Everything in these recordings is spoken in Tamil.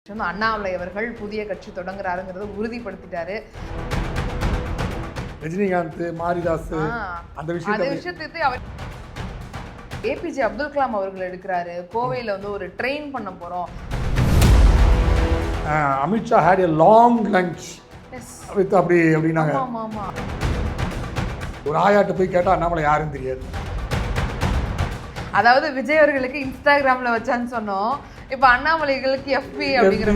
அண்ணாமலை அவர்கள் புதிய கட்சி தொடங்குறாருங்கிறத உறுதிப்படுத்திட்டாரு. ரஜினிகாந்த், மாரிதாஸ் அந்த விஷயத்தை அவர் ஏபிஜே அப்துல் கலாம் அவர்கள் எடுக்கிறாரு. கோவையில் வந்து ஒரு ட்ரெயின் பண்ண போறோம். Amit Shah had a long lunch with அப்படின்னாங்க. ஒரு ஆயாட்ட போய் கேட்டா அண்ணாமலை யாருன்னு தெரியாது. அதாவது விஜய் அவர்களுக்கு இன்ஸ்டாகிராம்ல வச்சான்னு சொன்னோம். இப்ப அண்ணாமலைகளுக்கு எஃபி அப்படிங்கிற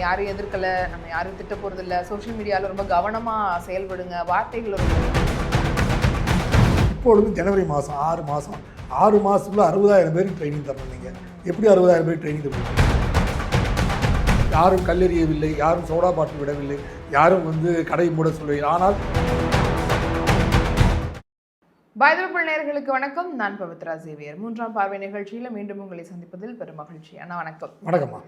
யாரும் எதிர்க்கல, நம்ம யாரும் திட்ட போறது இல்ல, சோசியல் மீடியால ரொம்ப கவனமா செயல்படுங்க, வார்த்தைகள். இப்பொழுது ஜனவரி மாதம் 6 மாதம் 6 மாதத்துக்குள்ள 60,000 பேருக்கு ட்ரைனிங் தரணும். நீங்கள் எப்படி 60,000 பேருக்கு ட்ரைனிங் தரணும்? யாரும் கல்லெறியவில்லை, யாரும் சோடா பாட்டில் விடவில்லை, யாரும் கடை மூட சொல்லவில்லை. ஆனால் பாய்தமிழ் நேயர்களுக்கு வணக்கம். நான் பவித்ரா சேவியர். 3ஆம் பார்வை நிகழ்ச்சியில மீண்டும் உங்களை சந்திப்பதில் பெரும் மகிழ்ச்சி. அண்ணா வணக்கம். வணக்கம்மா.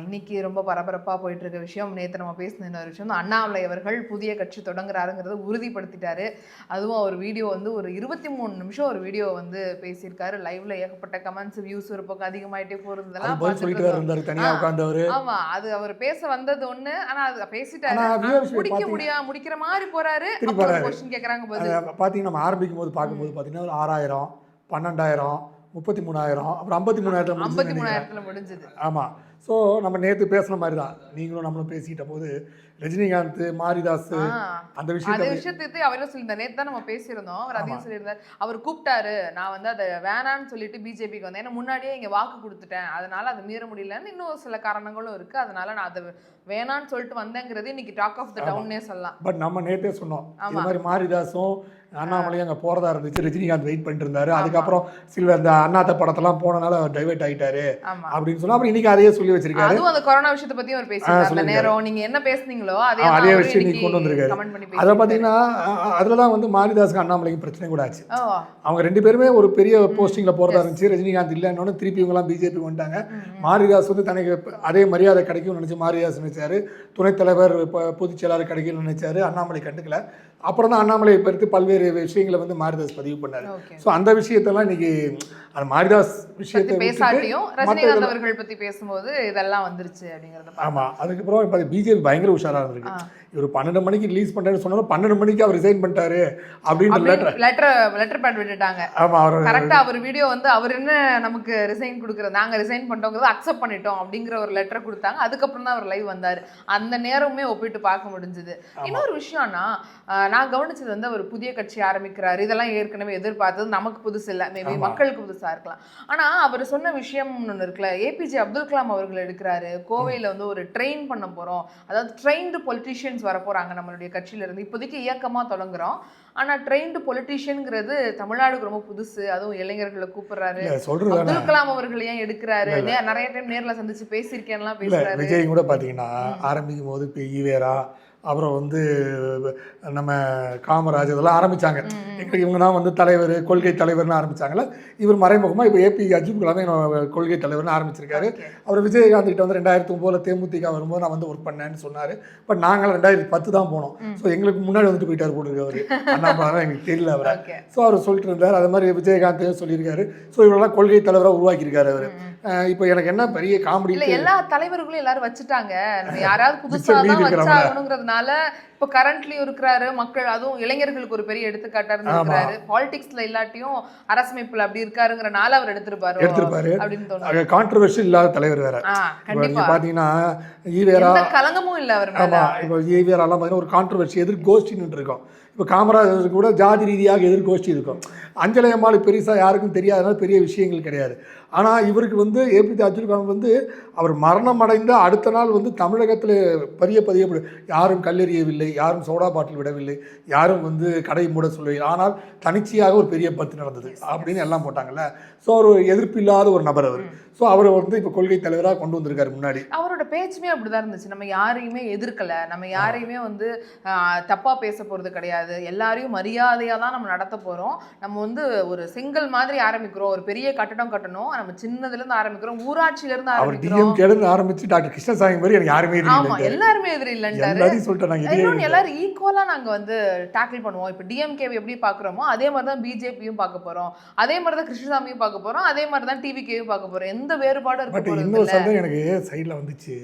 இன்னைக்கு ரொம்ப பரபரப்பா போயிட்டு இருக்க விஷயம், நேற்று நம்ம பேசின இன்னொரு விஷயம், அண்ணாமலை அவர்கள் புதிய கட்சி தொடங்குறாருங்கிறத உறுதிப்படுத்திட்டாரு. அதுவும் அவர் வீடியோ ஒரு 23 நிமிஷம் ஒரு வீடியோ பேசியிருக்காரு. லைவ்ல ஏகப்பட்ட கமெண்ட்ஸ், வியூஸ் ஒரு பக்கம் அதிகமாயிட்டே போறதுலாம். ஆமா, அது அவர் பேச வந்தது ஒண்ணு, ஆனா அது பேசிட்டாரு. முடிக்கிற மாதிரி போறாரு. கொஸ்டின் கேக்குறாங்க. பாத்தீங்கன்னா நம்ம ஆரம்பிக்கும் போது பார்க்கும்போது பாத்தீங்கன்னா ஒரு 6,000, 12,000, 33,000, அப்புறம் 53,000 முடிஞ்சது. ஆமா. ஸோ நம்ம நேற்று பேசுன மாதிரி தான் நீங்களும் நம்மளும் பேசிட்ட போது ரஜினிகாந்த், மாரிதாஸ் அந்த விஷயத்தை அவரும் சொல்லியிருந்தார். நேற்று தான் நம்ம பேசியிருந்தோம். அவர் அதையும் சொல்லியிருந்தார். அவர் கூப்பிட்டாரு, நான் அதை வேணான்னு சொல்லிட்டு பிஜேபிக்கு வந்தேன், ஏன்னா முன்னாடியே இங்கே வாக்கு கொடுத்துட்டேன், அதனால அதை மீற முடியலன்னு இன்னும் சில காரணங்களும் இருக்கு, அதனால நான் அதை வேணான்னு சொல்லிட்டு வந்தேங்கிறது இன்னைக்கு டாக் ஆஃப் த டவுன்னே சொல்லலாம். பட் நம்ம நேற்றே சொன்னோம் இந்த மாதிரி மாரிதாஸும் அண்ணாமலையும் அங்கே போகிறதா இருந்துச்சு. ரஜினிகாந்த் வெயிட் பண்ணிட்டு இருந்தாரு. அதுக்கப்புறம் சில இந்த அண்ணாத்த படத்தெல்லாம் போனனால டைவர்ட் ஆகிட்டாரு அப்படின்னு சொன்னா அப்புறம் இன்னைக்கு அதையே சொல்லி வச்சிருக்காரு. அதுவும் அந்த கொரோனா விஷயத்தை பத்தியும் அவர் பேசியிருக்காரு. நேரம் நீங்க என்ன பேசுனீங்களோ அதே விஷயம் நீங்க கொண்டு வந்திருக்காரு. அதை பார்த்தீங்கன்னா அதுலதான் மாரிதாஸுக்கு அண்ணாமலைக்கு பிரச்சனை கூட ஆச்சு. அவங்க 2 பேருமே ஒரு பெரிய போஸ்டிங்ல போறதா இருந்துச்சு. ரஜினிகாந்த் இல்லைன்னு திருப்பி இவங்கெல்லாம் பிஜேபி வந்துட்டாங்க. மாரிதாஸ் தனக்கு அதே மரியாதை கிடைக்கும் நினைச்சு மாரிதாஸ் நினைச்சாரு. துணைத் தலைவர், பொதுச் செயலாளர் கிடைக்கும்னு நினைச்சாரு. அண்ணாமலை கண்டுக்கல. அப்புறம் தான் அண்ணாமலை பற்றி பல்வேறு விஷயங்களை மாரிதாஸ் பதிவு பண்ணாரு. ஸோ அந்த விஷயத்தெல்லாம் இன்னைக்கு அந்த மாரிதாஸ் விஷயத்தை பேசாட்டியும் ரஜினிகாந்த் அவர்கள் பத்தி பேசும்போது இதெல்லாம் வந்துருச்சு அப்படிங்கிறது. ஆமா, அதுக்கப்புறம் இப்போ பிஜேபி பயங்கர உஷாரா இருந்திருக்கு. இவர் 12 மணிக்கு ரிலீஸ் பண்றாரு சொன்னாலும் 12 மணிக்கு அவர் ரிசைன் பண்ணிட்டாரு அப்படின்னு லெட்டர் பேட் விட்டுட்டாங்க. ஆமா, அவர் கரெக்டா அவர் வீடியோ அவர் என்ன நமக்கு ரிசைன் கொடுக்குறது, நாங்க ரிசைன் பண்ணிட்டோங்கிறத அக்செப்ட் பண்ணிட்டோம் அப்படிங்கிற ஒரு லெட்டர் கொடுத்தாங்க. அதுக்கப்புறம் தான் அவர் லைவ் வந்தாரு. அந்த நேரமே ஒப்பிட்டு பார்க்க முடிஞ்சது. இன்னொரு விஷயம்னா, நான் கவனிச்சது அவர் புதிய கட்சி ஆரம்பிக்கிறாரு, இதெல்லாம் ஏற்கனவே எதிர்பார்த்தது, நமக்கு புதுசு இல்லை, மேபி மக்களுக்கு புதுசா இருக்கலாம். ஆனா அவர் சொன்ன விஷயம் ஒன்று இருக்குல்ல, ஏபிஜே அப்துல் கலாம் அவர்கள் எடுக்கிறாரு. கோவையில் ஒரு ட்ரெயின் பண்ண போறோம், அதாவது ட்ரெயின்டு பொலிட்டீஷியன்ஸ் வர போறாங்க நம்மளுடைய கட்சியில இருந்து. இப்போதைக்கு இயக்கமா தொடங்குறோம், ஆனா ட்ரெயின்டு பொலிட்டீஷியன்ங்கிறது தமிழ்நாடுக்கு ரொம்ப புதுசு. அதுவும் இளைஞர்களை கூப்பிடுறாரு. அப்துல் கலாம் அவர்கள் ஏன் எடுக்கிறாரு, நிறைய டைம் நேர்ல சந்திச்சு பேசியிருக்கேன்லாம் பேசுறாரு. விஜய் கூட பாத்தீங்கன்னா ஆரம்பிக்கும் போது இப்போ ஈவேரா, அப்புறம் நம்ம காமராஜ் இதெல்லாம் ஆரம்பித்தாங்க. எங்களுக்கு இவங்கன்னா தலைவர், கொள்கை தலைவர்னு ஆரம்பித்தாங்களே. இவர் மறைமுகமாக இப்போ ஏபி அப்துல் கலாமே கொள்கை தலைவர்னு ஆரம்பிச்சிருக்காரு. அவர் விஜயகாந்த் கிட்ட 2009 தேமுதிக வரும்போது நான் ஒர்க் பண்ணேன்னு சொன்னார். பட் நாங்கள் 2010 தான் போனோம். ஸோ எங்களுக்கு முன்னாடி போயிட்டார் போட்டுருக்கு அவர். அண்ணாமலை எங்களுக்கு தெரியல அவரை. ஸோ அவர் சொல்லிட்டு இருந்தார். அது மாதிரி விஜயகாந்தையும் சொல்லியிருக்காரு. ஸோ இவரெல்லாம் கொள்கை தலைவராக உருவாக்கியிருக்காரு அவர். இப்போ எனக்கு என்ன பெரிய காமெடி, எல்லா தலைவர்களும் எல்லாரும் வச்சுட்டாங்க, யாராவது புதுசா தான் வச்சாகணுங்கிறதுனால இப்போ கரண்ட்லி இருக்கிறாரு. மக்கள், அதுவும் இளைஞர்களுக்கு ஒரு பெரிய எடுத்துக்காட்டா இருந்திருக்காரு. பாலிடிக்ஸ்ல இல்லாட்டியும் அரசமைப்புல அப்படி இருக்காருங்கிறனால அவர் எடுத்திருப்பாரு அப்படின்னு தோணுது. கான்ட்ரோவர்ஷியல் இல்லாத தலைவர் வேற. கண்டிப்பா பாத்தீங்கன்னா ஈவேரா கலங்கமும் இல்ல அவர். ஆமா, இப்போ ஈவேராலாம் பாத்தீங்கன்னா ஒரு கான்ட்ரோவர்சி எதிர்கோஷ்டின்னு இருக்கும். இப்போ காமராஜருக்கு கூட ஜாதி ரீதியாக எதிர்கோஷ்டி இருக்கும். அஞ்சலை அம்மாள் பெருசாக யாருக்கும் தெரியாதனால பெரிய விஷயங்கள் கிடையாது. ஆனால் இவருக்கு ஏபிஜே அப்துல் கலாம் அவர் மரணம் அடைந்த அடுத்த நாள் தமிழகத்தில் பதியப்படு யாரும் கல்லெறியவில்லை, யாரும் சோடா பாட்டில் விடவில்லை, யாரும் கடை மூட சொல்லவில்லை, ஆனால் தனிச்சையாக ஒரு பெரிய பத்து நடந்தது அப்படின்னு எல்லாம் போட்டாங்கல்ல. ஸோ ஒரு எதிர்ப்பு இல்லாத ஒரு நபர் அவர். ஸோ அவர் இப்போ கொள்கை தலைவராக கொண்டு வந்திருக்காரு. முன்னாடி அவரோட பேச்சுமே அப்படிதான் இருந்துச்சு. நம்ம யாரையுமே எதிர்க்கலை, நம்ம யாரையுமே தப்பாக பேச போகிறது கிடையாது, கிடையாது, எல்லாரையும் மரியாதையாக தான் நம்ம நடத்த போகிறோம், நம்ம வந்து ஒரு சிங்கிள் மாதிரி ஆரம்பிக்கிறோம், ஒரு பெரிய கட்டடம் கட்டணும், நம்ம சின்னதுலேருந்து ஆரம்பிக்கிறோம், ஊராட்சியிலேருந்து ஆரம்பிக்கிறோம். டிஎம்கேலேருந்து ஆரம்பிச்சு டாக்டர் கிருஷ்ணசாமி மாதிரி எனக்கு யாருமே ஆமா, எல்லாருமே எதிரி இல்லைன்றாரு. சொல்லிட்டேன் எல்லாரும் ஈக்குவலா நாங்க வந்து டேக்கிள் பண்ணுவோம். இப்போ டிஎம்கே எப்படி பாக்குறோமோ அதே மாதிரி தான் பிஜேபியும் பார்க்க போறோம், அதே மாதிரி தான் கிருஷ்ணசாமியும் பார்க்க போறோம், அதே மாதிரி தான் டிவிகேயும் பார்க்க போறோம். எந்த வேறுபாடும் இருக்க போறது இல்ல. இன்னொரு சந்தேகம் எனக்கு சைட்ல வந்துச்சு.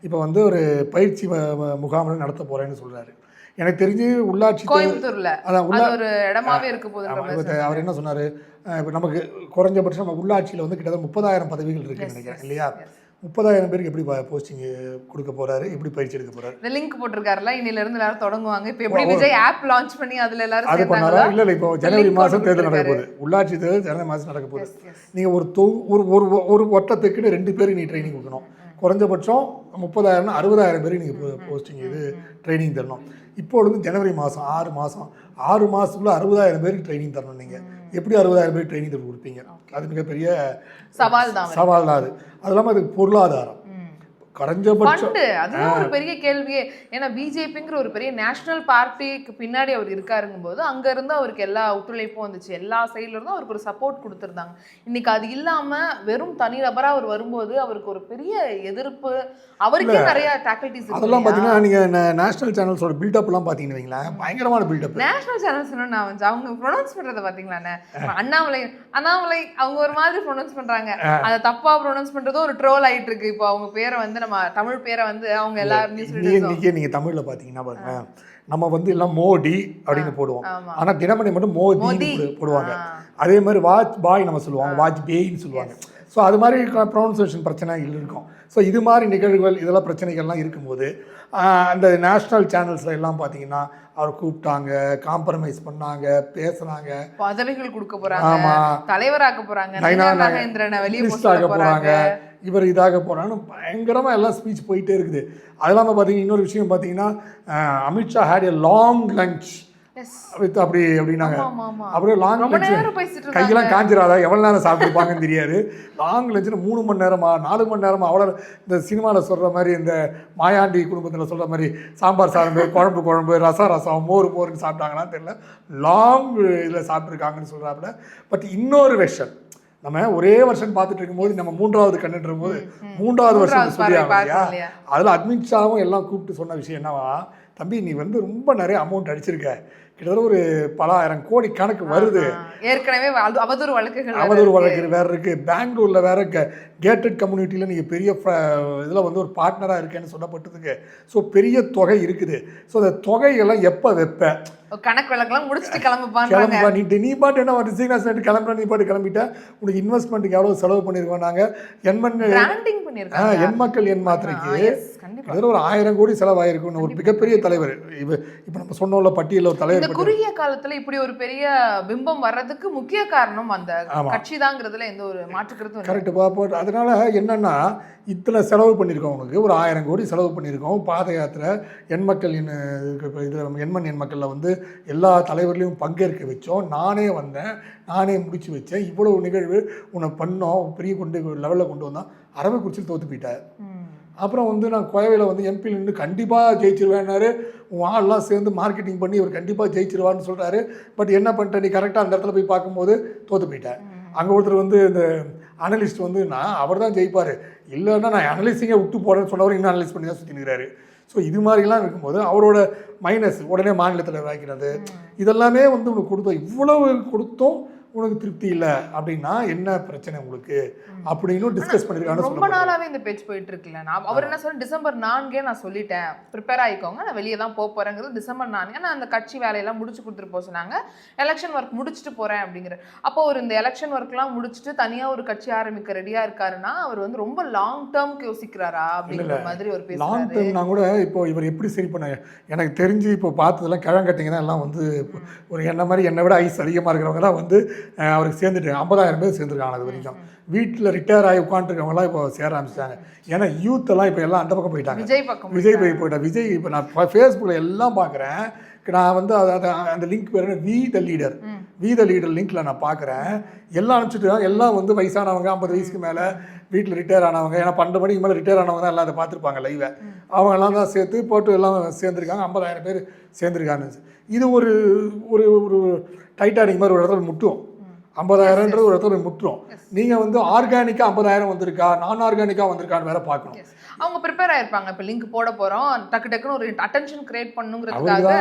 இப்போ வந்து ஒரு பயிற்சி முகாம் நடத்த போறேன்னு சொல்றாரு. எனக்கு தெரிஞ்சு உள்ளாட்சி கோயம்புத்தூர்ல ஒரு இடமாவே இருக்க போகுது. அவர் என்ன சொன்னாரு, இப்போ நமக்கு குறைஞ்சபட்சம் நம்ம உள்ளாட்சியில் வந்து கிட்டத்தட்ட 30,000 பதவிகள் இருக்குன்னு நினைக்கிறேன் இல்லையா? 30,000 பேருக்கு எப்படி போஸ்டிங் கொடுக்க போறாரு, எப்படி பயிற்சி எடுக்க போறாரு? இந்த லிங்க் போட்டிருக்காருல, இன்னில இருந்து எல்லாரும் தொடங்குவாங்க. இப்போ எப்படி விஜய் ஆப் லான்ச் பண்ணி அதுல எல்லாரும் அது பண்ணாரா? இல்ல இப்போ ஜனவரி மாதம் தேர்தல் நடக்க போகுது, உள்ளாட்சி தேர்தல் ஜனவரி மாதம் நடக்க போகுது. நீங்க ஒரு வட்டத்துக்குன்னு 2 பேருக்கு நீ ட்ரைனிங் கொடுக்கணும். குறைஞ்சபட்சம் 30,000 60,000 பேருக்கு நீங்கள் போஸ்டிங் இது ட்ரைனிங் தரணும். இப்பொழுது ஜனவரி மாதம் 6 மாதத்துக்குள்ள 60,000 பேருக்கு ட்ரைனிங் தரணும். நீங்கள் எப்படி 60,000 பேருக்கு ட்ரைனிங் தர கொடுப்பீங்க? அது மிகப்பெரிய சவால் தான். அது இல்லாமல் அதுக்கு பொருளாதாரம் குறைஞ்சபட்சம் அதுதான் ஒரு பெரிய கேள்வியே. ஏன்னா பிஜேபிங்கிற ஒரு பெரிய நேஷனல் பார்ட்டிக்கு பின்னாடி அவர் இருக்காருங்கும் போது அங்க இருந்து அவருக்கு எல்லா ஒத்துழைப்பும் வந்துச்சு, எல்லா சைட்ல இருந்தும் அவருக்கு ஒரு சப்போர்ட் கொடுத்துருந்தாங்க. இன்னைக்கு அது இல்லாம வெறும் தனிநபரா அவர் வரும்போது அவருக்கு ஒரு பெரிய எதிர்ப்பு, அவருக்கே நிறைய ஃபேக்கல்டிஸ். அதெல்லாம் பார்த்தீங்கன்னா நீங்க நேஷனல் சேனல்ஸோட பில்டப்லாம் பார்த்தீங்கன்னு வைங்களேன், பயங்கரமான பில்டப். நேஷனல் சேனல்ஸ் நான் அவங்க ப்ரொனவுன்ஸ் பண்றதை பார்த்தீங்களாண்ணே, அண்ணாமலை அவங்க ஒரு மாதிரி ப்ரொனவுன்ஸ் பண்றாங்க, அதை தப்பா ப்ரொனவுன்ஸ் பண்றதும் ஒரு ட்ரோல் ஆயிட்டு இருக்கு. இப்போ அவங்க பேரை வந்து நம்ம தமிழ் பேரை வந்து அவங்க எல்லாரும் நீங்க தமிழ்ல பாத்தீங்கன்னா பாருங்க, நம்ம வந்து எல்லாம் மோடி அப்படின்னு போடுவோம், ஆனா தினமணி மட்டும் மோடி போடுவாங்க. அதே மாதிரி வாஜ் பாய் நம்ம சொல்லுவாங்க, வாஜ் பேயின்னு சொல்லுவாங்க. ஸோ அது மாதிரி ப்ரொனன்சியேஷன் பிரச்சனைகள் இருக்கும். ஸோ இது மாதிரி நிகழ்வுகள் இதெல்லாம் பிரச்சனைகள்லாம் இருக்கும்போது அந்த நேஷ்னல் சேனல்ஸ்ல எல்லாம் பார்த்தீங்கன்னா அவர் கூப்பிட்டாங்க, காம்ப்ரமைஸ் பண்ணாங்க, பேசுனாங்க, பதவிகள் கொடுக்க போறாங்க, தலைவராக்க போறாங்க, போறாங்க, இவர் இதாக போறான்னு பயங்கரமா எல்லாம் ஸ்பீச் போயிட்டே இருக்குது. அது இல்லாமல் பார்த்தீங்கன்னா இன்னொரு விஷயம் பார்த்தீங்கன்னா Amit Shah had a long lunch with அப்படின்னாங்க. அப்புறம் லாங் லஞ்ச் கையெல்லாம் காஞ்சிராதா, எவ்வளோ நேரம் சாப்பிட்டுருப்பாங்கன்னு தெரியாது. லாங் லஞ்சுன்னு 3 மணி நேரமா 4 மணி நேரமா, அவ்வளோ இந்த சினிமாவில் சொல்கிற மாதிரி, இந்த மாயாண்டி குடும்பத்தில் சொல்கிற மாதிரி சாம்பார் சாதம், குழம்பு, ரசம், மோர்னு சாப்பிட்டாங்களான்னு தெரியல, லாங் இதில் சாப்பிட்ருக்காங்கன்னு சொல்கிறாப்புல. பட் இன்னொரு வெர்ஷன், நம்ம ஒரே வருஷன் பார்த்துட்டு இருக்கும்போது நம்ம 3வது கண்டுன்ற போது 3வது வருஷம் சொல்லியாங்க இல்லையா? அதில் அமித்ஷாவும் எல்லாம் கூப்பிட்டு சொன்ன விஷயம் என்னவா, தம்பி நீ வந்து ரொம்ப நிறைய அமௌண்ட் அடிச்சிருக்க, கிட்டத்தட்ட ஒரு பல ஆயிரம் கோடி கணக்கு வருது, ஏற்கனவே அவதூறு வழக்குகள் வேற இருக்கு, பெங்களூர்ல வேற கேட்டட் கம்யூனிட்டியில நீங்க பெரிய இதில் வந்து ஒரு பார்ட்னராக இருக்கேன்னு சொல்லப்பட்டதுக்கு. ஸோ பெரிய தொகை இருக்குது. ஸோ அந்த தொகையெல்லாம் எப்போ வைப்ப, கணக்கு வழக்கெல்லாம் முடிச்சுட்டு கிளம்புப்பா, நீ பாட்டு என்ன ரிசிக்னேஷன் கிளம்புற, நீ பாட்டு கிளம்பிட்டா உனக்கு இன்வெஸ்ட்மெண்ட்டுக்கு எவ்வளோ செலவு பண்ணியிருக்கோம் நாங்கள், என் மக்கள் என் மாத்திரைக்கு அதில் ஒரு 1000 கோடி செலவாயிருக்குன்னு ஒரு மிகப்பெரிய தலைவர். இப்போ நம்ம சொன்னோம்ல பட்டியலில் ஒரு தலைவர். குறுகிய காலத்துல இப்படி ஒரு பெரிய பிம்பம் வர்றதுக்கு முக்கிய காரணம் அந்த கட்சி தாங்கிறதுல எந்த ஒரு மாற்றுக்கிறதும் கரெக்ட் பாப்போம். அதனால என்னன்னா இத்தனை செலவு பண்ணியிருக்கோம், உனக்கு ஒரு 1000 கோடி செலவு பண்ணியிருக்கோம், பாத யாத்திரை, என் மக்கள் இதில் என் மக்களில் வந்து எல்லா தலைவர்களையும் பங்கேற்க வச்சோம், நானே வந்தேன், நானே முடிச்சு வச்சேன், இவ்வளவு நிகழ்வு உன்னை பண்ணோம், பெரிய லெவலில் கொண்டு வந்தோம், அரவக்குறிச்சியில் தோற்று போயிட்டார். அப்புறம் வந்து நான் கோயவையில் வந்து எம்பி நின்று கண்டிப்பாக ஜெயிச்சிருவேன்னாரு, உன் ஆள்லாம் சேர்ந்து மார்க்கெட்டிங் பண்ணி இவர் கண்டிப்பாக ஜெயிச்சிருவான்னு சொல்கிறாரு. பட் என்ன பண்ணிட்டேன், நீ கரெக்டாக அந்த இடத்துல போய் பார்க்கும்போது தோற்று போயிட்டேன். அங்கே ஒருத்தர் வந்து இந்த அனலிஸ்ட் வந்து அவர் தான் ஜெயிப்பார், இல்லைன்னா நான் அனலிஸ்டிங்கை விட்டு போகிறேன்னு சொன்னவர் இன்னும் அனலைஸ் பண்ணி தான் சுற்றினுக்கிறாரு. ஸோ இது மாதிரிலாம் இருக்கும்போது அவரோட மைனஸ் உடனே மாநிலத்தில் வைக்கிறது, இதெல்லாமே வந்து உனக்கு கொடுத்தோம், இவ்வளவு கொடுத்தோம் உனக்கு திருப்தி இல்லை அப்படின்னா என்ன பிரச்சனை உங்களுக்கு அப்படின்னு டிஸ்கஸ் பண்ணிருக்காங்க. ரொம்ப நாளாவே இந்த பேச்சு போயிட்டு இருக்குல்ல. அவர் என்ன சொல்ல, டிசம்பர் 4 நான் சொல்லிட்டேன், ப்ரிப்பேர் ஆகிக்கோங்க, நான் வெளியே தான் போறேங்கிறது டிசம்பர் 4. நான் அந்த கட்சி வேலையெல்லாம் முடிச்சு கொடுத்துட்டு போக சொன்னாங்க, எலெக்ஷன் ஒர்க் முடிச்சுட்டு போறேன் அப்படிங்கிற. அப்போ ஒரு இந்த எலெக்ஷன் ஒர்க்லாம் முடிச்சுட்டு தனியா ஒரு கட்சி ஆரம்பிக்க ரெடியா இருக்காருன்னா அவர் வந்து ரொம்ப லாங் டேர்ம்க்கு யோசிக்கிறாரா அப்படிங்கிற மாதிரி ஒரு பேசுறாரு. லாங் டேர்ம்னா கூட இப்போ இவர் எப்படி சரி பண்ண, எனக்கு தெரிஞ்சு இப்போ பார்த்ததெல்லாம் கிழங்கட்டிங்க தான் எல்லாம் வந்து ஒரு என்ன மாதிரி என்னை விட ஐஸ் அதிகமாக இருக்கிறவங்க தான் வந்து அவருக்கு சேர்ந்துட்டு 50,000 பேர் சேர்ந்துருக்காங்க. அது வரைக்கும் வீட்டில் ரிட்டையர் ஆகி உட்காந்துருக்கவங்களாம் இப்போ சேர ஆரம்பிச்சிட்டாங்க. ஏன்னா யூத் எல்லாம் இப்போ எல்லாம் அந்த பக்கம் போயிட்டாங்க, விஜய் போயிட்டேன். விஜய் இப்போ நான் ஃபேஸ்புக்கில் எல்லாம் பார்க்குறேன், நான் வந்து அந்த லிங்க் பேர் வி த லீடர் லிங்க்ல நான் பார்க்குறேன், எல்லாம் அனுப்பிச்சுட்டு எல்லாம் வந்து வயசானவங்க 50 வயசுக்கு மேலே வீட்டில் ரிட்டையர் ஆனவங்க, ஏன்னா 12 மணிக்கு மேலே ரிட்டையர் ஆனவங்க தான் எல்லாம் அதை பார்த்துருப்பாங்க லைவை, அவங்க எல்லாம் தான் சேர்த்து போட்டு எல்லாம் சேர்ந்துருக்காங்க. 50,000 பேர் சேர்ந்துருக்காங்க. இது ஒரு ஒரு ஒரு டைட்டானிக் மாதிரி ஒரு இடத்துல முட்டும். 50,000ன்றது ஒரு இடத்துல முற்றும். நீங்கள் வந்து ஆர்கானிக்காக 50,000 வந்திருக்கா, நான் ஆர்கானிக்காக வந்திருக்கான்னு வேற பார்க்கணும். அவங்க ப்ரிப்பேர் ஆயிருப்பாங்க. இப்போ லிங்க் போட போறோம், டக்கு டக்குன்னு ஒரு அட்டென்ஷன் கிரியேட் பண்ணுங்கிறதுக்காக.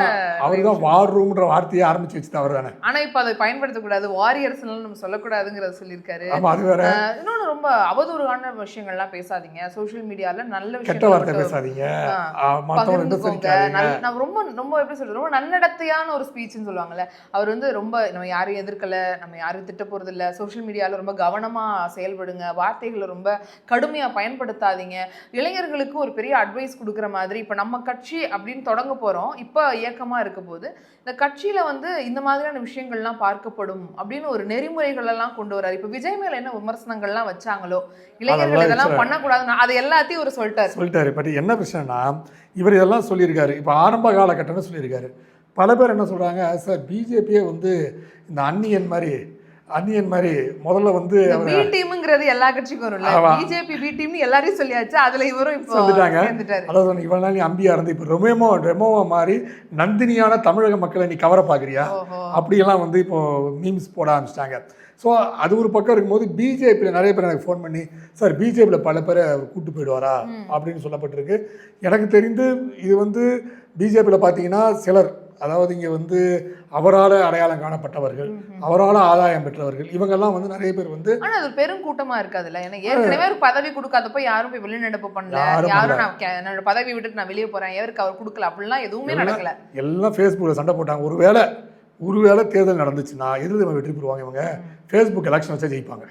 அவர் தான் வார் ரூம்ன்ற வார்த்தையை ஆரம்பிச்சு வச்சுட்டு அவர் தானே. ஆனா இப்போ அதை பயன்படுத்தக்கூடாது, வாரியர்ஸ்னால நம்ம சொல்லக்கூடாதுங்கிறத சொல்லியிருக்காரு. அது வேற. இன்னொன்று ரொம்ப அவதூறான விஷயங்கள்லாம் பேசாதீங்க சோஷியல் மீடியால, நல்ல விஷயம் கெட்ட வார்த்தை பேசாதீங்க, பகிர்ந்துக்கோங்க. நான் ரொம்ப ரொம்ப எப்படி சொல்றது, ரொம்ப நன்னடத்தையான ஒரு ஸ்பீச்னு சொல்லுவாங்கல்ல, அவர் வந்து ரொம்ப நம்ம யாரையும் எதிர்க்கல, நம்ம யாரையும் திட்ட போறது இல்லை, சோஷியல் மீடியால ரொம்ப கவனமா செயல்படுங்க, வார்த்தைகளை ரொம்ப கடுமையா பயன்படுத்தாதீங்க, இளைஞர்களுக்கு ஒரு பெரிய அட்வைஸ் கொடுக்குற மாதிரி. இப்போ நம்ம கட்சி அப்படின்னு தொடங்க போகிறோம், இப்போ இயக்கமாக இருக்க போது இந்த கட்சியில் வந்து இந்த மாதிரியான விஷயங்கள்லாம் பார்க்கப்படும் அப்படின்னு ஒரு நெறிமுறைகள் எல்லாம் கொண்டு வராரு. இப்போ விஜய் மேலே என்ன விமர்சனங்கள்லாம் வச்சாங்களோ, இளைஞர்கள் இதெல்லாம் பண்ணக்கூடாதுன்னு அது எல்லாத்தையும் ஒரு சொல்லிட்டாரு. பட் என்ன பிரச்சனைனா, இவர் இதெல்லாம் சொல்லியிருக்காரு, இப்போ ஆரம்ப காலகட்டம்னு சொல்லியிருக்காரு. பல பேர் என்ன சொல்கிறாங்க, சார் பிஜேபியே வந்து இந்த அந்நியன் மாதிரி முதல்ல வந்து பி டீம்ங்கிறது எல்லா கட்சிக்கும் வரும்ல, பிஜேபி பி டீம்னு எல்லாரையும் சொல்லியாச்சு, அதுல இவரும் இப்போ சொல்லிட்டாங்க. அதாவது இவ்வளவு நாள் நீ அம்பியா இருந்து இப்போ ரெமோவா மாதிரி நந்தினியான தமிழக மக்களை நீ கவர பாக்குறியா அப்படியெல்லாம் வந்து இப்போ மீம்ஸ் போட ஆரம்பிச்சிட்டாங்க. ஸோ அது ஒரு பக்கம் இருக்கும்போது பிஜேபியில் நிறைய பேர் எனக்கு ஃபோன் பண்ணி, சார் பிஜேபியில் பல பேரை அவர் கூட்டு போயிடுவாரா அப்படின்னு சொல்லப்பட்டிருக்கு. எனக்கு தெரிந்து இது வந்து பிஜேபியில் பார்த்தீங்கன்னா சிலர், அதாவது இங்கே வந்து அவரால் அடையாளம் காணப்பட்டவர்கள், அவரால் ஆதாயம் பெற்றவர்கள், இவங்கெல்லாம் வந்து நிறைய பேர் வந்து. ஆனால் அது பெரும் கூட்டமாக இருக்காதுல்ல, ஏன்னா ஏற்கனவே ஒரு பதவி கொடுக்காதப்போ யாரும் போய் வெளிநடப்பு பண்ணல, யாரும் நான் என்னோட பதவி விட்டுட்டு நான் வெளியே போகிறேன் எவருக்கு அவர் கொடுக்கல அப்படிலாம் எதுவுமே நடக்கல. எல்லாம் ஃபேஸ்புக்கில் சண்டை போட்டாங்க. ஒருவேளை தேர்தல் நடந்துச்சுன்னா எதிர்த்து வெற்றி பெறுவாங்க இவங்க, ஃபேஸ்புக் எலெக்ஷன் வச்சா ஜெயிப்பாங்க.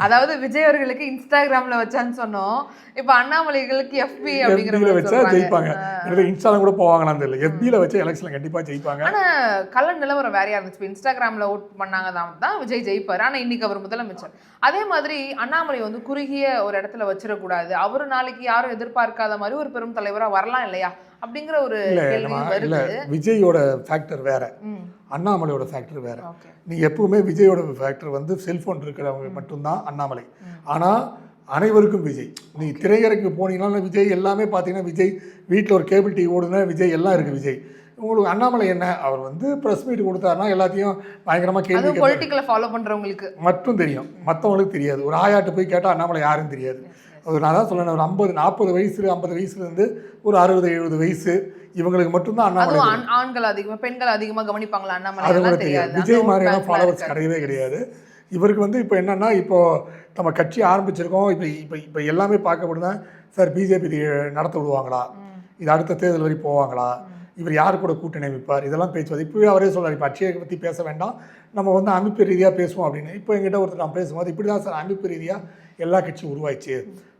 அதாவது விஜய் அவர்களுக்கு இன்ஸ்டாகிராம்ல வச்சான்னு சொன்னோம், இப்போ அண்ணாமலைகளுக்கு எஃபி அப்படிங்கிற வச்சா ஜெயிப்பாங்க. இன்ஸ்டால கூட போவாங்களான்னு தெரியல, எஃபில வச்சா எலெக்ஷன்ல கண்டிப்பா ஜெயிப்பாங்க. ஆனா கள்ள நிலவரம் வேறையா இருந்துச்சு. இன்ஸ்டாகிராம்ல ஓட் பண்ணாங்க தான் விஜய் ஜெயிப்பாரு, ஆனா இன்னைக்கு அவர் முதலமைச்சர். அதே மாதிரி அண்ணாமலை வந்து குறுகிய ஒரு இடத்துல வச்சிடக்கூடாது, அவரு நாளைக்கு யாரும் எதிர்பார்க்காத மாதிரி ஒரு பெரும் தலைவரா வரலாம் இல்லையா அப்படிங்கிற ஒரு கேள்வி வருது. விஜயோட ஃபேக்டர் வேற, அண்ணாமலையோட ஃபேக்டர் வேற. நீ எப்பவுமே விஜயோட ஃபேக்டர் வந்து செல்போன் இருக்கிறவங்க மட்டும்தான் அண்ணாமலை. ஆனா அனைவருக்கும் விஜய். நீ திரையரங்குக்கு போனீங்கன்னா விஜய் எல்லாமே பார்த்தீங்கன்னா விஜய் வீட்டில் ஒரு கேபிள் டிவி ஓடுனா விஜய் எல்லாம் இருக்குது விஜய். உங்களுக்கு அண்ணாமலை என்ன, அவர் வந்து ப்ரெஸ் மீட் கொடுத்தாருன்னா எல்லாத்தையும் பயங்கரமாக கேள்வி பொலிட்டிக்கலை ஃபாலோ பண்ணுறவங்களுக்கு மட்டும் தெரியும், மற்றவங்களுக்கு தெரியாது. ஒரு ஆயாட்டு போய் கேட்டால் அண்ணாமலை யாரும் தெரியாது. நான் தான் சொல்லேன், ஒரு 50-40 வயசு 50 வயசுலேருந்து ஒரு 60-70 வயசு இவங்களுக்கு மட்டும்தான் அண்ணாமலை. ஆண்கள் அதிகமாக பெண்கள் அதிகமாக கவனிப்பாங்களா அண்ணாமலை? அது கூட தெரியாது. விஜய் மாதிரியான ஃபாலோவர்ஸ் கிடையவே கிடையாது இவருக்கு. வந்து இப்போ என்னென்னா, இப்போது நம்ம கட்சி ஆரம்பிச்சிருக்கோம், இப்போ எல்லாமே பார்க்கப்படுதா சார், பிஜேபி நடத்த விடுவாங்களா, இது அடுத்த தேர்தல் வரை போவாங்களா, இவர் யார் கூட கூட்டணி அமைப்பார், இதெல்லாம் பேச்சுவாது. இப்போவே அவரே சொல்கிறார், இப்போ அட்சயை பற்றி பேச வேண்டாம், நம்ம வந்து அமைப்பு ரீதியாக பேசுவோம் அப்படின்னு. இப்போ எங்கிட்ட ஒருத்தர் நான் பேசும்போது இப்படி தான் சார் அமைப்பு ரீதியாக எல்லா கட்சியும் உருவாயிடுச்சு,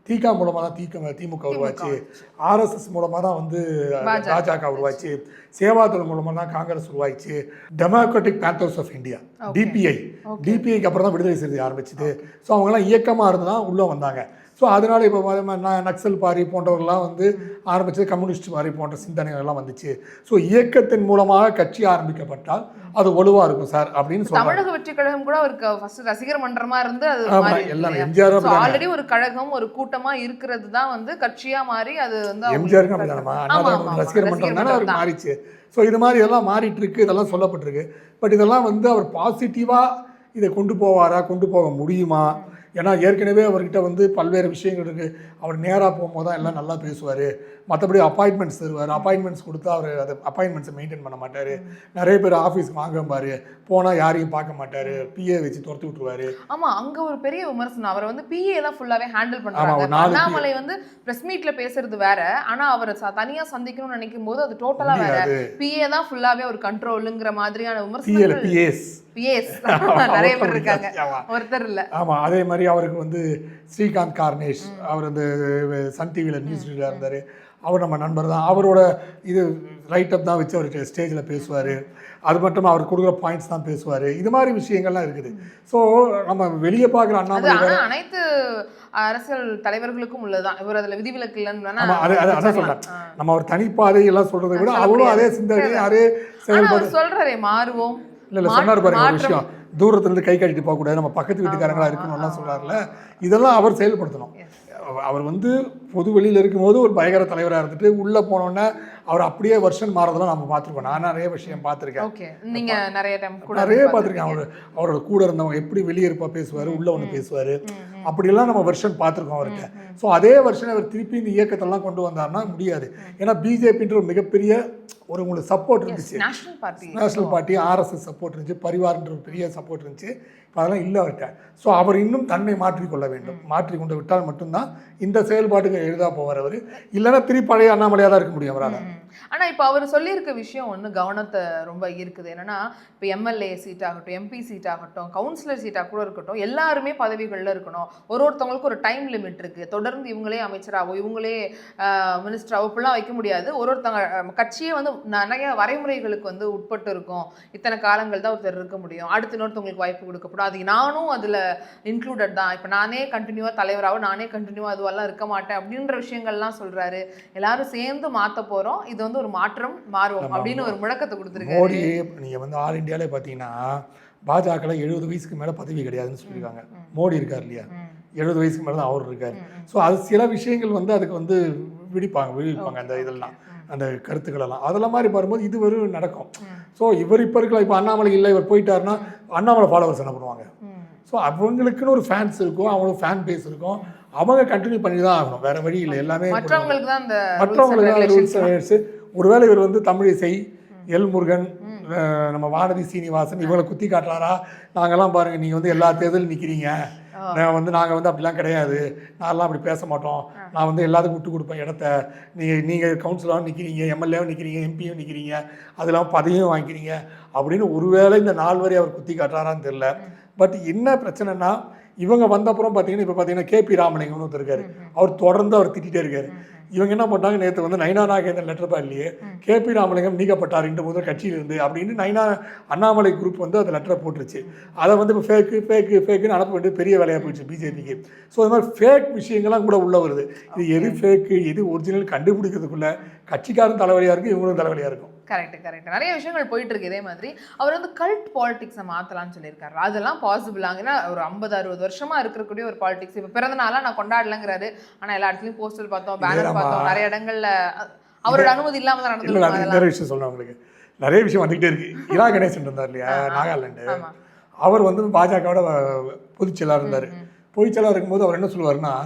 திக மூலமாக தான் திமுக உருவாச்சு, ஆர்எஸ்எஸ் மூலமாக தான் வந்து பாஜக உருவாச்சு, சேவாதள் மூலமாக தான் காங்கிரஸ் உருவாயிடுச்சு, டெமோக்ராட்டிக் பேந்தர்ஸ் ஆஃப் இந்தியா டிபிஐக்கு அப்புறம் தான் விடுதலை சிறுத்தை ஆரம்பிச்சுது. ஸோ அவங்கெல்லாம் இயக்கமாக இருந்து தான் உள்ளே வந்தாங்க. ஸோ அதனால் இப்போ நக்சல் பாரி போன்றவர்கள்லாம் வந்து ஆரம்பித்தது, கம்யூனிஸ்ட் பாரி போன்ற சிந்தனைகள்லாம் வந்துச்சு. ஸோ இயக்கத்தின் மூலமாக கட்சி ஆரம்பிக்கப்பட்டால் அது வலுவாக இருக்கும் சார் அப்படின்னு சொல்லி தமிழக வெற்றி கழகம் கூட ஒரு ஃபர்ஸ்ட் ரசிகர் மன்றமா இருந்து அது எல்லாம் எம்ஜிஆர் ஆல்ரெடி ஒரு கழகம் ஒரு கூட்டமா இருக்கிறது தான் வந்து கட்சியா மாறி அது வந்து எம்ஜிஆருக்கு அப்படிதானமா ரசிகர் மன்றம் தானே அவருக்கு மாறிச்சு. ஸோ இது மாதிரி எல்லாம் மாறிட்டு இருக்கு, இதெல்லாம் சொல்லப்பட்டிருக்கு. பட் இதெல்லாம் வந்து அவர் பாசிட்டிவாக இதை கொண்டு போவாரா, கொண்டு போக முடியுமா? ஏன்னா ஏற்கனவே அவர்கிட்ட வந்து பல்வேறு விஷயங்கள் இருக்குது. அவர் நேராக போகும்போது தான் எல்லாம் நல்லா பேசுவார், மற்றபடி அப்பாயின்மெண்ட்ஸ் தருவார், அப்பாயின்மெண்ட்ஸ் கொடுத்தா அவர் அதை அப்பாயின்மெண்ட்ஸை மெயின்டைன் பண்ண மாட்டார். நிறைய பேர் ஆஃபீஸ்க்கு வாங்கம்பார், போனால் யாரையும் பார்க்க மாட்டார், பிஏ வச்சு துரத்தி விட்டுருவார். ஆமாம், அங்கே ஒரு பெரிய விமர்சனம், அவர் வந்து பிஏ எல்லாம் ஃபுல்லாகவே ஹேண்டில் பண்ணுறாங்க. அண்ணாமலை வந்து ப்ரெஸ் மீட்டில் பேசுறது வேற, ஆனால் அவர் தனியாக சந்திக்கணும்னு நினைக்கும் போது அது டோட்டலாக வேற, பிஏ தான் ஃபுல்லாகவே ஒரு கண்ட்ரோலுங்கிற மாதிரியான விமர்சனம். பிஎஸ் நிறைய பேர் இருக்காங்க, ஒருத்தர் இல்லை. ஆமாம், அதே மாதிரி அவருக்கு வந்து ஸ்ரீகாந்த் கார்னேஷ், அவர் வந்து சன் டிவியில் நியூஸ் ரீடராக இருந்தார், அவர் நம்ம நண்பர் தான். அவரோட இது ரைட்டப் தான் வச்சு அவர் ஸ்டேஜில் பேசுவார். அது மட்டும் அவர் கொடுக்குற பாயிண்ட்ஸ் தான் பேசுவார். இது மாதிரி விஷயங்கள்லாம் இருக்குது. ஸோ நம்ம வெளியே பார்க்குற அண்ணாமலை அனைத்து அரசியல் தலைவர்களுக்கும் உள்ளதான், இவர் அதில் விதிவிலக்கு இல்லைன்னு அதான் சொல்கிறேன். நம்ம அவர் தனிப்பாதை எல்லாம் சொல்கிறத விட அவரும் அதே சிந்தனை அதே செயல்பாடு சொல்கிறாரே, மாறுவோம். இல்லை சொன்னார் பாருங்க ஒரு விஷயம், தூரத்துலேருந்து கை காட்டிட்டு போகக்கூடாது, நம்ம பக்கத்து வீட்டுக்காரங்களா இருக்கணும்லாம் சொல்கிறாருல, இதெல்லாம் அவர் செயல்படுத்தணும். அவர் வந்து பொது வெளியில் இருக்கும்போது ஒரு பயங்கர தலைவராக இருந்துட்டு உள்ளே போனோன்னே அவர் அப்படியே வருஷன் மாறதெல்லாம் நம்ம பார்த்துருக்கோம். நான் நிறைய விஷயம் பார்த்துருக்கேன். ஓகே, நீங்க நிறைய டைம் கூட நிறைய பார்த்துருக்கேன். அவரோட கூட இருந்தவங்க எப்படி வெளியே இருப்பா பேசுவார், உள்ளே ஒன்று பேசுவார், அப்படியெல்லாம் நம்ம வருஷன் பார்த்துருக்கோம் அவர்கிட்ட. ஸோ அதே வருஷன் அவர் திருப்பி இந்த இயக்கத்தெல்லாம் கொண்டு வந்தார்னா முடியாது. ஏன்னா பிஜேபின்ற ஒரு மிகப்பெரிய ஒரு உங்களுக்கு சப்போர்ட் இருந்துச்சு, நேஷனல் பார்ட்டி, ஆர்எஸ்எஸ் சப்போர்ட் இருந்துச்சு, பரிவார்ன்ற ஒரு பெரிய சப்போர்ட் இருந்துச்சு. இப்போ அதெல்லாம் இல்லை அவர்கிட்ட. ஸோ அவர் இன்னும் தன்னை மாற்றிக்கொள்ள வேண்டும். மாற்றிக்கொண்டு விட்டால் மட்டும்தான் இந்த செயல்பாட்டுக்கு எழுதா போவார் அவர். இல்லைன்னா திருப்பி பழைய அண்ணாமலையாக தான் இருக்க முடியும் அவரால். ஆனால் இப்போ அவர் சொல்லியிருக்க விஷயம் ஒன்று கவனத்தை ரொம்ப ஈர்க்குது. என்னன்னா இப்போ எம்எல்ஏ சீட் ஆகட்டும், எம்பி சீட் ஆகட்டும், கவுன்சிலர் சீட்டாக கூட இருக்கட்டும், எல்லாருமே பதவிகளில் இருக்கணும். ஒருத்தவங்களுக்கு ஒரு டைம் லிமிட் இருக்குது. தொடர்ந்து இவங்களே அமைச்சராகவோ இவங்களே மினிஸ்டராகவோ இப்படிலாம் வைக்க முடியாது. ஒருத்தவங்க கட்சியே வந்து நிறைய வரைமுறைகளுக்கு வந்து உட்பட்டு இருக்கும். இத்தனை காலங்கள் தான் ஒருத்தர் இருக்க முடியும், அடுத்து இன்னொருத்தவங்களுக்கு வாய்ப்பு கொடுக்கப்படும். அது நானும் அதில் இன்க்ளூடட் தான். இப்போ நானே கண்டினியூவாக தலைவராகவும் நானே கண்டினியூவாக அதுவெல்லாம் இருக்க மாட்டேன் அப்படின்ற விஷயங்கள்லாம் சொல்கிறாரு. எல்லாரும் சேர்ந்து மாற்ற போகிறோம், இது வந்து ஒரு மாற்றம் மாறுவோம் அப்படின்னு ஒரு முழக்கத்தை கொடுத்துருக்காரு. மோடி நீங்கள் வந்து ஆல் இண்டியாவிலே பார்த்தீங்கன்னா பாஜக 70 வயசுக்கு மேலே பதவி கிடையாதுன்னு சொல்லியிருக்காங்க. மோடி இருக்கார் இல்லையா, 70 வயசுக்கு மேலே தான் அவர் இருக்கார். ஸோ அது சில விஷயங்கள் வந்து அதுக்கு வந்து விழிப்பாங்க அந்த இதெல்லாம், அந்த கருத்துக்களெல்லாம் அதெல்லாம் மாதிரி வரும்போது இது வெறும் நடக்கும். ஸோ இவர் இப்போ இருக்கலாம். இப்போ அண்ணாமலை இல்லை, இவர் போயிட்டாருன்னா அண்ணாமலை ஃபாலோவர்ஸ் என்ன பண்ணுவாங்க? ஸோ அவங்களுக்குன்னு ஒரு ஃபேன்ஸ் இருக்கும், அவங்களுக்கு ஃபேன் பேஸ் இருக்கும், அவங்க கண்டினியூ பண்ணி தான் ஆகணும், வேற வழி இல்லை. எல்லாமே மற்றவங்களுக்கு தான் ரூல்ஸ். ஒருவேளை இவர் வந்து தமிழிசை, எல் முருகன், நம்ம வானதி சீனிவாசன் இவங்களை குத்தி காட்டுறாரா, நாங்கள்லாம் பாருங்கள் நீங்கள் வந்து எல்லா தேர்தலும் நிற்கிறீங்க, நாங்கள் வந்து அப்படிலாம் கிடையாது, நான்லாம் அப்படி பேச மாட்டோம், நான் வந்து எல்லாத்துக்கும் விட்டு கொடுப்பேன் இடத்த, நீங்கள் கவுன்சிலரும் நிற்கிறீங்க, எம்எல்ஏவும் நிற்கிறீங்க, எம்பியும் நிற்கிறீங்க, அதெல்லாம் பதவியும் வாங்கிக்கிறீங்க அப்படின்னு ஒருவேளை இந்த 4 வரை அவர் குத்தி காட்டுறாரான்னு தெரியல. பட் என்ன பிரச்சனைனா இவங்க வந்தப்புறம் பார்த்தீங்கன்னா இப்போ பார்த்தீங்கன்னா கேபி ராமலிங்கம்னு ஒருத்தர் இருக்காரு, அவர் தொடர்ந்து அவர் திட்டிகிட்டே இருக்காரு. இவங்க என்ன பண்ணாங்க, நேற்று வந்து நைனா நாகேந்திரன் லெட்டர் பேட்லேயே கேபி ராமலிங்கம் நீக்கப்பட்டார் இன்று முதல் கட்சியிலிருந்து அப்படின்னு அண்ணாமலை குரூப் வந்து அந்த லெட்டரை போட்டுருச்சு. அதை வந்து இப்போ ஃபேக்குன்னு அனுப்ப வேண்டியது பெரிய வேலையாக போயிடுச்சு பிஜேபிக்கு. ஸோ அது மாதிரி ஃபேக் விஷயங்கள்லாம் கூட உள்ள வருது. இது எது ஃபேக்கு எது ஒரிஜினல் கண்டுபிடிக்கிறதுக்குள்ள கட்சிக்காரன் தலைவலியாக இருக்கும், இவங்களும் தலைவலியாக இருக்கும். கரெக்ட் நிறைய விஷயங்கள் போயிட்டு இருக்கு. இதே மாதிரி அவர் வந்து கல்ட் பாலிடிக்ஸை மாற்றலாம்னு சொல்லியிருக்காரு. அதெல்லாம் பாசிபிள் ஆகுனா ஒரு 50-60 வருஷமா இருக்கக்கூடிய ஒரு பாலிடிக்ஸ். இப்போ பிறந்த நாளாக நான் கொண்டாடலங்கிறாரு, ஆனால் எல்லா இடத்துலையும் போஸ்டர் பார்த்தோம், பேனர் பார்த்தோம், நிறைய இடங்கள்ல அவரோட அனுமதி இல்லாமல் தான் நடந்து. நிறைய விஷயம் சொல்றேன் உங்களுக்கு, நிறைய விஷயம் வந்துகிட்டே இருக்கு. இரா கணேசன் இருந்தார் இல்லையா, நாகாலாண்டு, அவர் வந்து பாஜகவோட பொதுச்செயலாளர் இருந்தார். பொதுச்செயலாளர் இருக்கும்போது அவர் என்ன சொல்லுவாருன்னா,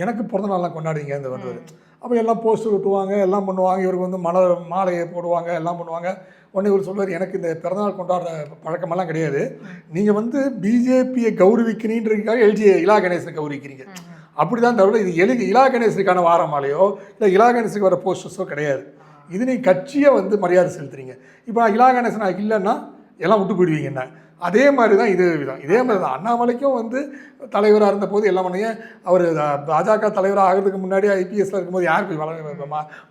எனக்கு பிறந்த நாள்லாம் கொண்டாடுவீங்க இந்த வருவார். அப்போ எல்லாம் போஸ்டர் விட்டுவாங்க, எல்லாம் பண்ணுவாங்க, இவருக்கு வந்து மாலையை போடுவாங்க, எல்லாம் பண்ணுவாங்க. உடனே இவர் சொல்லுவார், எனக்கு இந்த பிறந்தநாள் கொண்டாடுற பழக்கமெல்லாம் கிடையாது, நீங்கள் வந்து பிஜேபியை கௌரவிக்கிறீன்றதுக்காக இலா கணேசனை கௌரவிக்கிறீங்க, அப்படி தான் தவிர இது இலா கணேசனுக்கான வார மாலையோ இல்லை இலா கணேசனுக்கு வர போஸ்டர்ஸோ கிடையாது. இது நீ கட்சியை வந்து மரியாதை செலுத்துறீங்க. இப்போ இலா கணேசன் இல்லைன்னா எல்லாம் விட்டு போயிடுவீங்க. என்ன அதே மாதிரி தான் இது விதம், இதே மாதிரி தான் அண்ணாமலைக்கும் வந்து தலைவராக இருந்தபோது எல்லாம் பண்ணீங்க. அவர் பாஜக தலைவராக ஆகிறதுக்கு முன்னாடி ஐபிஎஸ்ல இருக்கும்போது யார் போய்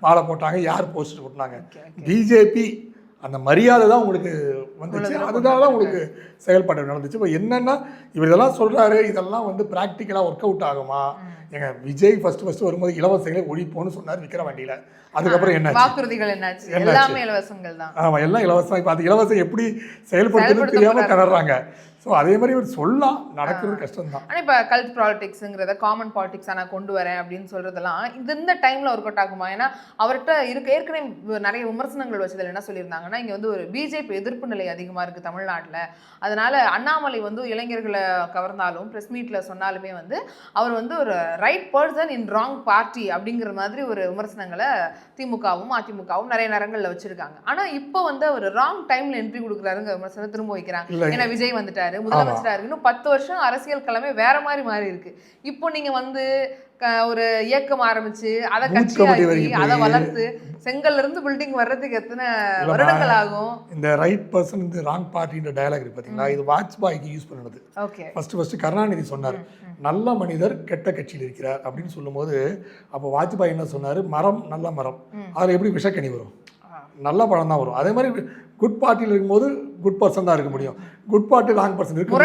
மாலை போட்டாங்க, யார் போஸ்டர் போட்டாங்க? பிஜேபி அந்த மரியாதை தான் உங்களுக்கு வந்துச்சு, அதுதான் தான் உங்களுக்கு செயல்பாடு நடந்துச்சு. இப்போ என்னென்னா இவர் இதெல்லாம் சொல்கிறாரு, இதெல்லாம் வந்து ப்ராக்டிக்கலாக ஒர்க் அவுட் ஆகுமா? எங்கள் விஜய் ஃபஸ்ட்டு வரும்போது இலவசங்களை ஒழிப்போன்னு சொன்னார் விற்கிற வண்டியில். அதுக்கப்புறம் என்ன வாக்குறுதிகள் என்னாச்சு? எல்லாமே இலவசங்கள் தான். ஆமாம், எல்லாம் இலவசம். இப்போ அது இலவசம் எப்படி செயல்படுத்துன்னு தெரியாமல் திணறாங்க. ஸோ அதே மாதிரி இவர் சொல்லலாம், நடக்கிறது கஷ்டம் தான். ஆனால் இப்போ கல்ட் பாலிடிக்ஸுங்கிறத காமன் பாலிடிக்ஸாக நான் கொண்டு வரேன் அப்படின்னு சொல்கிறதெல்லாம் இந்த டைமில் ஒர்க் அவுட் ஆகுமா? ஏன்னா அவர்கிட்ட ஏற்கனவே நிறைய விமர்சனங்கள் வச்சதில் என்ன சொல்லியிருந்தாங்கன்னா, இங்கே வந்து ஒரு பிஜேபி எதிர்ப்பு நிலை அதிகமாக இருக்குது தமிழ்நாட்டில், அதனால் அண்ணாமலை வந்து இளைஞர்களை கவர்ந்தாலும் ப்ரெஸ் மீட்டில் சொன்னாலுமே வந்து அவர் வந்து ஒரு right person in wrong party அப்படிங்கிற மாதிரி ஒரு விமர்சனங்களை திமுகவும் அதிமுகவும் நிறைய நேரங்களில் வச்சுருக்காங்க. ஆனால் இப்போ வந்து அவர் ராங் டைமில் என்ட்ரி கொடுக்குறாருங்கிற விமர்சனம் திரும்ப வைக்கிறாங்க. ஏன்னா விஜய் வந்துட்டார், முதலமைச்சரா இருக்கு, இன்னும் 10 வருஷம் அரசியல் கிழமை வேற மாறி இருக்கு. இப்போ நீங்க வந்து ஒரு இயக்கம் ஆரம்பிச்சு அதை கட்சியாக்கி அதை வளர்த்து செங்கல்ல இருந்து பில்டிங் வர்றதுக்கு எத்தனை வருடங்கள் ஆகும்? இந்த ரைட் பர்சன் இந்த ராங் பார்ட்டின்ற டயலாக் இருக்கு பாத்தீங்களா, இது வாஜ்பாய்க்கு யூஸ் பண்ணது. ஃபர்ஸ்ட் கருணாநிதி சொன்னார், நல்ல மனிதர் கெட்ட கட்சியில் இருக்கிறார் அப்படின்னு சொல்லும்போது, அப்போ வாஜ்பாய் என்ன சொன்னாரு, மரம் நல்ல மரம், அதுல எப்படி விஷக்கனி வரும்? நல்ல பழம் தான் வரும். அதே மாதிரி குட் பார்ட்டியில் இருக்கும்போது குட் பர்சன் தான் இருக்க முடியும், குட் பார்ட்டி ராங் பர்சன் இருக்கு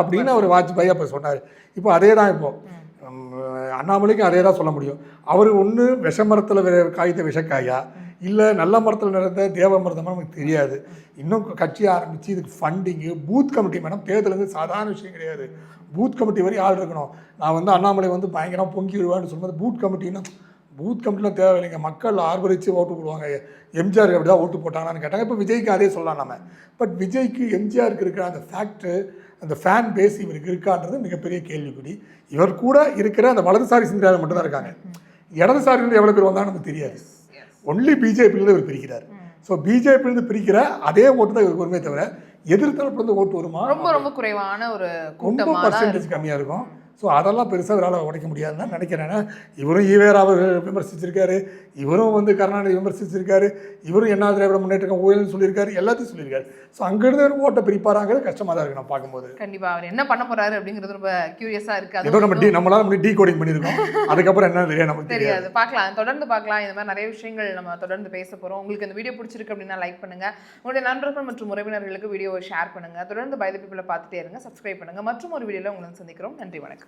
அப்படின்னு அவர் வாஜ்பாய் அப்போ சொன்னார். இப்போ அதே தான் இப்போ அண்ணாமலைக்கும் அதே தான் சொல்ல முடியும். அவர் ஒன்று விஷமரத்தில் காய்த்த விஷக்காயா, இல்லை நல்ல மரத்தில் நடந்த தேவ மரத்தமாக நமக்கு தெரியாது. இன்னும் கட்சி ஆரம்பித்து இதுக்கு ஃபண்டிங்கு பூத் கமிட்டி மேடம் தேர்தல் சாதாரண விஷயம் கிடையாது. பூத் கமிட்டி வரை ஆள் இருக்கணும். நான் வந்து அண்ணாமலை வந்து பயங்கரமாக பொங்கி விடுவான்னு சொல்லும்போது பூத் கமிட்டின்னா பூத் கமிட்டிலாம் தேவையில்லைங்க, மக்கள் ஆர்வரித்து ஓட்டு போடுவாங்க. எம்ஜிஆர் அப்படி தான் ஓட்டு போட்டாங்கன்னு கேட்டாங்க. இப்போ விஜய்க்கு அதே சொல்லலாம் நம்ம. பட் விஜய்க்கு எம்ஜிஆருக்கு இருக்கிற அந்த ஃபேக்ட்ரு, அந்த ஃபேன் பேஸ் இவருக்கு இருக்கான்றது மிகப்பெரிய கேள்விக்குறி. இவர் கூட இருக்கிற அந்த வலதுசாரி சிந்தனையாளர் மட்டும்தான் இருக்காங்க. இடதுசாரியிலிருந்து எவ்வளோ பேர் வந்தாலும் நமக்கு தெரியாது. ஒன்லி பிஜேபியிலேருந்து இவர் பிரிக்கிறார். ஸோ பிஜேபியிலேருந்து பிரிக்கிற அதே ஓட்டு தான் இவருக்கு வருமே தவிர எதிர்த்தரப்புலேருந்து ஓட்டு வருமா? ரொம்ப ரொம்ப குறைவான ஒரு ரொம்ப பர்சன்டேஜ் கம்மியாக இருக்கும். ஸோ அதெல்லாம் பெருசாக இவரால் உடைக்க முடியாதுன்னு தான் நினைக்கிறேன். இவரும் ஈவேரா அவர் விமர்சிச்சிருக்காரு, இவரும் வந்து கருணாநிதி விமர்சிச்சிருக்காரு, இவரும் என்ன திராவிட முன்னேற்றம் ஊழல்னு சொல்லியிருக்காரு, எல்லாத்தையும் சொல்லியிருக்காரு. ஸோ அங்கேருந்து ஓட்டை பிரிப்பாராங்கிறது கஷ்டமாக தான் இருக்குது நான் பார்க்கும்போது. கண்டிப்பாக அவர் என்ன பண்ண போறாரு அப்படிங்கிறது ரொம்ப கியூரியஸாக இருக்குது. ஏதோ நம்மளால டீ கோடிங் பண்ணியிருக்கோம், அதுக்கப்புறம் என்ன தெரியாது நமக்கு தெரியாது. பார்க்கலாம், தொடர்ந்து பார்க்கலாம். இந்த மாதிரி நிறைய விஷயங்கள் நம்ம தொடர்ந்து பேச போகிறோம். உங்களுக்கு இந்த வீடியோ பிடிச்சிருக்கு அப்படின்னா லைக் பண்ணுங்க, உங்களுடைய நண்பர்கள் மற்றும் உறவினர்களுக்கு வீடியோவை ஷேர் பண்ணுங்க. தொடர்ந்து பை தி பீப்பிளை பார்த்துட்டே இருங்க, சப்ஸ்கிரைப் பண்ணுங்க. மற்றும் ஒரு வீடியோவில் உங்களை சந்திக்கிறோம். நன்றி, வணக்கம்.